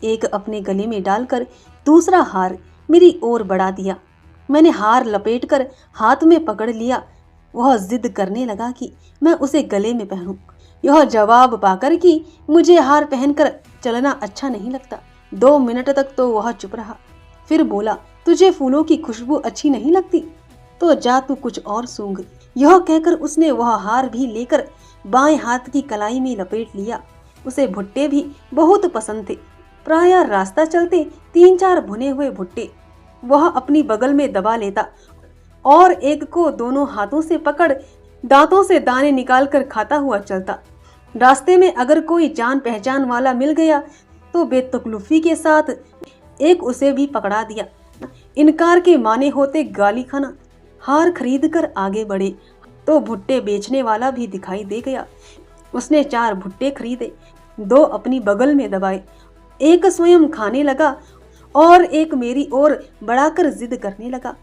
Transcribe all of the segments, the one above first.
एक अपने गले में डालकर दूसरा हार मेरी ओर बढ़ा दिया। मैंने हार लपेटकर हाथ में पकड़ लिया। वह जिद करने लगा कि मैं उसे गले में पहनूं। यह जवाब पाकर कि मुझे हार पहनकर चलना अच्छा नहीं लगता। 2 मिनट तक तो वह चुप रहा, फिर बोला, तुझे फूलों की खुशबू अच्छी नहीं लगती? तो जा तू कुछ और सूंघ। यह कहकर उसने वह हार भी लेकर बाएं हाथ की कलाई में लपेट लिया। उसे भुट्टे भी बहुत पसंद थे। प्रायः रास्ता चलते 3-4 भुने हुए भुट्टे वह अपनी बगल में दबा लेता और एक को दोनों हाथों से पकड़ दांतों से दाने निकालकर खाता हुआ चलता। रास्ते में अगर कोई जान पहचान वाला मिल गया तो बेतकल्लुफी के साथ एक उसे भी पकड़ा दिया। इनकार के माने होते गाली खाना। हार खरीद कर आगे बढ़े तो भुट्टे बेचने वाला भी दिखाई दे गया। उसने 4 भुट्टे खरीदे, 2 अपनी बगल में दबाए, एक स्वयं खाने लगा और एक मेरी ओर बढ़ाकर जिद करने लगा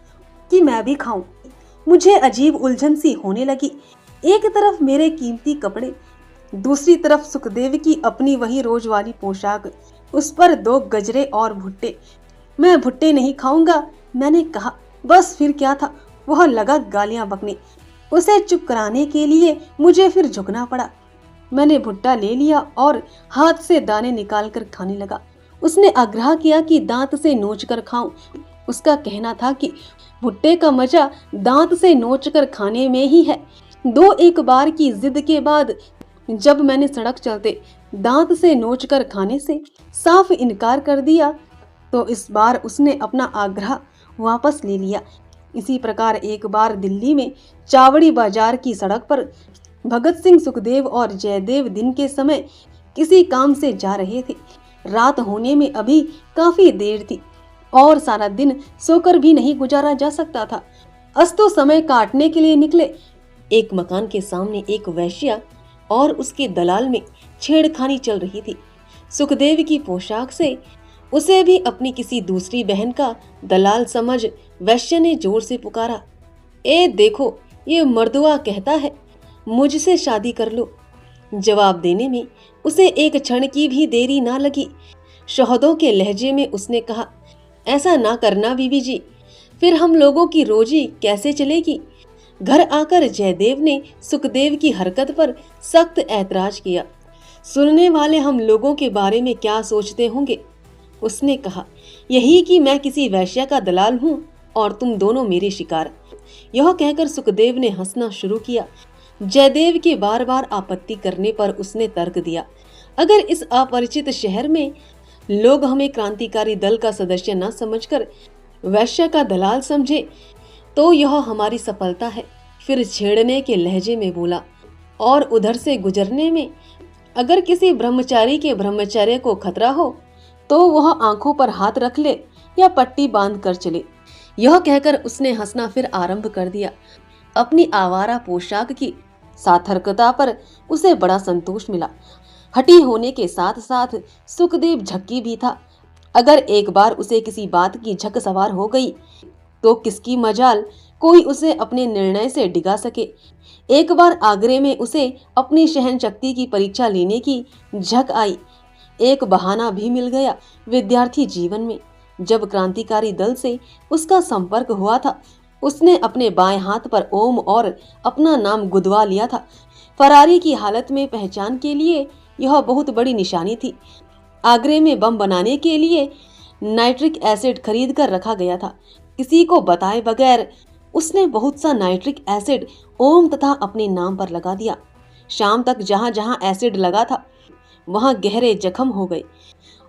कि मैं भी खाऊं। मुझे अजीब उलझन सी होने लगी। एक तरफ मेरे कीमती कपड़े, दूसरी तरफ सुखदेव की अपनी वही रोज वाली पोशाक, उस पर 2 गजरे और भुट्टे। मैं भुट्टे नहीं खाऊंगा, मैंने कहा। बस फिर क्या था, वह लगा गालियां बकने। उसे चुप कराने के लिए मुझे फिर झुकना पड़ा। मैंने भुट्टा ले लिया और हाथ से दाने निकालकर खाने लगा। उसने आग्रह किया कि दांत से नोच कर खाऊं। उसका कहना था कि भुट्टे का मजा दांत से नोच कर खाने में ही है। 2-1 बार की जिद के बाद जब मैंने सड़क चलते दांत से नोच कर खाने से साफ इनकार कर दिया तो इस बार उसने अपना आग्रह वापस ले लिया। इसी प्रकार एक बार दिल्ली में चावड़ी बाजार की सड़क पर भगत सिंह, सुखदेव और जयदेव दिन के समय किसी काम से जा रहे थे। रात होने में अभी काफी देर थी और सारा दिन सोकर भी नहीं गुजारा जा सकता था। अस्तु समय काटने के लिए निकले। एक मकान के सामने एक वैश्या और उसके दलाल में छेड़खानी चल रही थी। सुखदेव की पोशाक से उसे भी अपनी किसी दूसरी बहन का दलाल समझ वैश्य ने जोर से पुकारा, ए देखो, ये मर्दुआ कहता है मुझसे शादी कर लो। जवाब देने में उसे एक क्षण की भी देरी ना लगी। शहदों के लहजे में उसने कहा, ऐसा ना करना बीबी जी, फिर हम लोगों की रोजी कैसे चलेगी। घर आकर जयदेव ने सुखदेव की हरकत पर सख्त ऐतराज किया। सुनने वाले हम लोगों के बारे में क्या सोचते होंगे। उसने कहा, यही कि मैं किसी वैश्या का दलाल हूँ और तुम दोनों मेरे शिकार। यह कहकर सुखदेव ने हंसना शुरू किया। जयदेव के बार बार आपत्ति करने पर उसने तर्क दिया, अगर इस अपरिचित शहर में लोग हमें क्रांतिकारी दल का सदस्य न समझकर वैश्य का दलाल समझे तो यह हमारी सफलता है। फिर छेड़ने के लहजे में बोला, और उधर से गुजरने में अगर किसी ब्रह्मचारी के ब्रह्मचर्य को खतरा हो तो वह आंखों पर हाथ रख ले या पट्टी बांध कर चले। यह कहकर उसने हंसना फिर आरंभ कर दिया। अपनी आवारा पोशाक की सार्थकता पर उसे बड़ा संतोष मिला। हठी होने के साथ साथ सुखदेव झक्की भी था। अगर एक बार उसे किसी बात की झक सवार हो गई तो किसकी मजाल कोई उसे अपने निर्णय से डिगा सके। एक बार आगरे में उसे अपनी सहन शक्ति की परीक्षा लेने की झक आई। एक बहाना भी मिल गया विद्यार्थी जीवन में। जब क्रांतिकारी दल से उसका संपर्क हुआ था, उसने अपने बाएं हाथ पर ओम और अपना नाम गुदवा लिया था। फरारी की हालत में पहचान के लिए यह बहुत बड़ी निशानी थी। आगरे में बम बनाने के लिए नाइट्रिक एसिड खरीद कर रखा गया था। किसी को बताए बगैर उसने बहुत सा नाइट्रिक एसिड ओम तथा अपने नाम पर लगा दिया। शाम तक जहां जहां एसिड लगा था वहां गहरे जख्म हो गए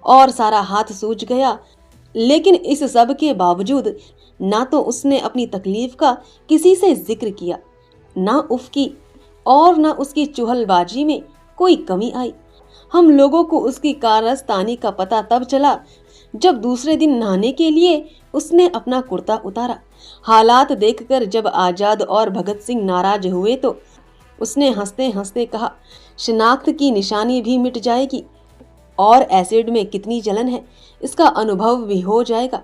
और सारा हाथ सूज गया। लेकिन इस सब के बावजूद ना तो उसने अपनी तकलीफ का किसी से जिक्र किया, ना उफ की और ना उसकी चुहलबाजी में कोई कमी आई। हम लोगों को उसकी कारस्तानी का पता तब चला जब दूसरे दिन नहाने के लिए उसने अपना कुर्ता उतारा। हालात देखकर जब आजाद और भगत सिंह नाराज हुए तो उसने हंसते हंसते कहा, शिनाख्त की निशानी भी मिट जाएगी और एसिड में कितनी जलन है इसका अनुभव भी हो जाएगा।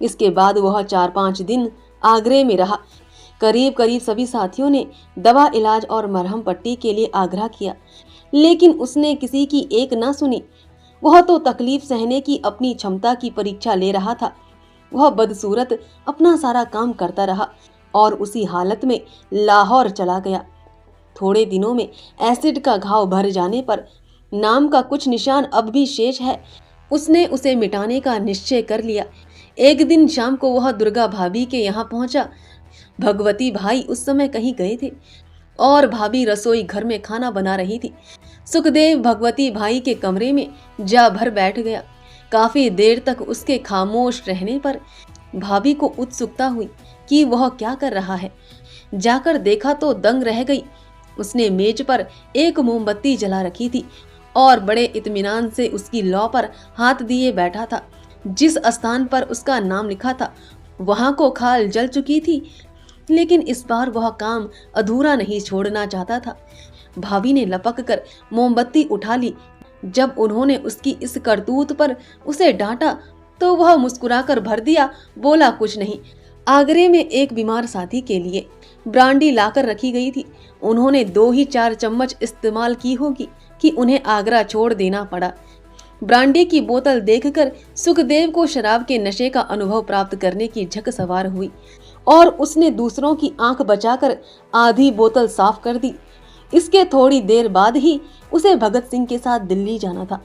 इसके बाद वह 4-5 दिन आगरे में रहा। करीब करीब सभी साथियों ने दवा, इलाज और मरहम पट्टी के लिए आग्रह किया, लेकिन उसने किसी की एक ना सुनी। वह तो तकलीफ सहने की अपनी क्षमता की परीक्षा ले रहा था। वह बदसूरत अपना सारा काम करता रहा और उसी हालत में लाहौर चला गया। थोड़े दिनों में एसिड का घाव भर जाने पर नाम का कुछ निशान अब भी शेष है। उसने उसे मिटाने का निश्चय कर लिया। एक दिन शाम को वह दुर्गा भाभी के यहाँ पहुंचा। भगवती भाई उस समय कहीं गए थे और भाभी रसोई घर में खाना बना रही थी। सुखदेव भगवती भाई के कमरे में जा भर बैठ गया। काफी देर तक उसके खामोश रहने पर भाभी को उत्सुकता हुई कि वह क्या कर रहा है। जाकर देखा तो दंग रह गई। उसने मेज पर एक मोमबत्ती जला रखी थी और बड़े इत्मीनान से उसकी लौ पर हाथ दिए बैठा था। जिस स्थान पर उसका नाम लिखा था वहां को खाल जल चुकी थी, लेकिन इस बार वह काम अधूरा नहीं छोड़ना चाहता था। भाभी ने लपक कर मोमबत्ती उठा ली। जब उन्होंने उसकी इस करतूत पर उसे डांटा तो वह मुस्कुराकर भर दिया, बोला कुछ नहीं। आगरे में एक बीमार साथी के लिए ब्रांडी लाकर रखी गई थी। उन्होंने 2 ही 4 चम्मच इस्तेमाल की होगी कि उन्हें आगरा छोड़ देना पड़ा। ब्रांडी की बोतल देखकर सुखदेव को शराब के नशे का अनुभव प्राप्त करने की झक सवार हुई और उसने दूसरों की आंख बचाकर आधी बोतल साफ कर दी। इसके थोड़ी देर बाद ही उसे भगत सिंह के साथ दिल्ली जाना था।